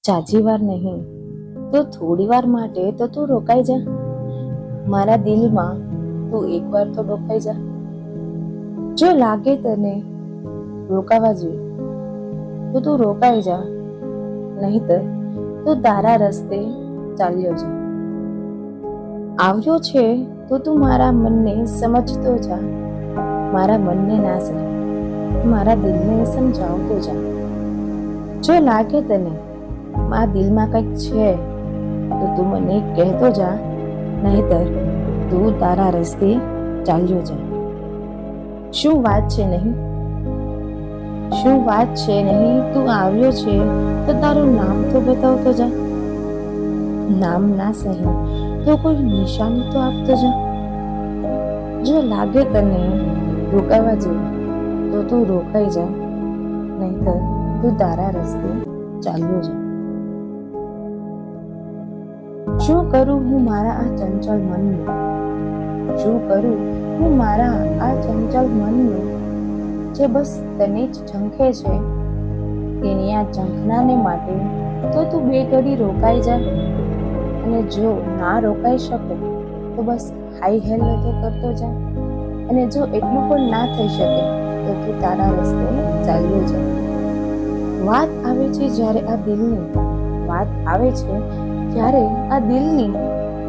જાજી વાર નહીં તો થોડી વાર માટે તો તું રોકાઈ જા. મારા દિલમાં તું એકવાર તો ડોકાઈ જા. જો લાગે તને રોકાવા જોઈએ તો તું રોકાઈ જા, નહીતર તું તારા રસ્તે ચાલ્યો જા. આવ્યો છે તો તું મારા મનને સમજતો જા. મારા મનને ના સમજ, મારા દિલને સમજાવતો જા. જો લાગે તને મારા દિલમાં કંઈક છે તો તું મને કહેતો જા, નહીતર તું તારા રસ્તે ચાલ્યો જા. શું વાત છે નહીં? શું વાત છે નહીં? તું આવ્યો છે તો તારું નામ તો બતાવતો જા. નામ ના સહી તો કોઈ નિશાની તો આપતો જા. જો લાગે તને રોકાવા જેવું તો તું રોકાઈ જા, નહીતર તું તારા રસ્તે ચાલ્યો જા. શું કરું હું મારા આ ચંચળ મનનું? શું કરું હું મારા આ ચંચળ મનનું, જે બસ તને જ ઝંખે છે? તેની આ ઝંખનાને માટે તો તું બે ઘડી રોકાઈ જા. અને જો ના રોકાઈ શકે તો બસ હાઈ હેલો તો કરતો જા. અને જો એટલું પણ ના થઈ શકે તો તું તારા રસ્તે ચાલ્યો જા. વાત આવે છે જ્યારે આ દિલની, વાત આવે છે જ્યારે આ દિલની,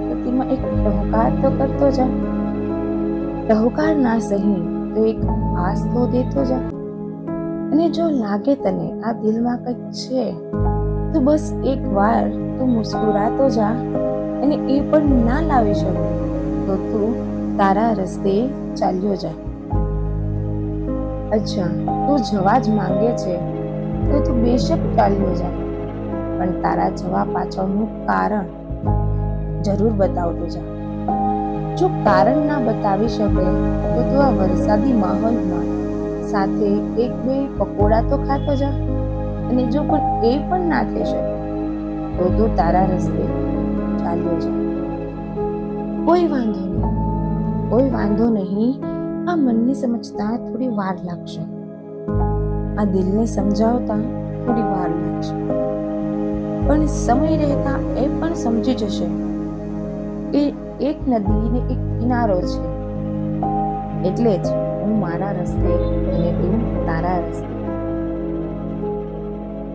તો તેમાં એક ટહુકાર તો કરતો જા. ટહુકાર ના સહી તો એક આસ તો દેતો જા. અને જો લાગે તને આ દિલમાં કંઈક છે તો બસ એક વાર તું મુસ્કુરાતો જા. અને એ પણ ના લાવી શકે તો તું તારા રસ્તે ચાલ્યો જા. અચ્છા, તું જવા જ માંગે છે તો તું બેશક ચાલ્યો જા, પણ તારા જવા પાછળનું કારણ જરૂર બતાવતો જા. જો કારણ ના બતાવી શકે તો તું આ વરસાદી માહોલમાં સાથે એક બે પકોડા તો ખાતો જા. અને જો પણ એ પણ ના થઈ શકે તો તું તારા રસ્તે ચાલ્યો જા. કોઈ વાંધો નહીં, કોઈ વાંધો નહીં. આ મનને સમજતા થોડી વાર લાગશે, આ દિલને સમજાવતા થોડી વાર લાગશે, પણ સમય રહેતા એ પણ સમજી જશે કે એક નદી ને એક કિનારો છે. એટલે જ હું મારા રસ્તે અને તું તારા રસ્તે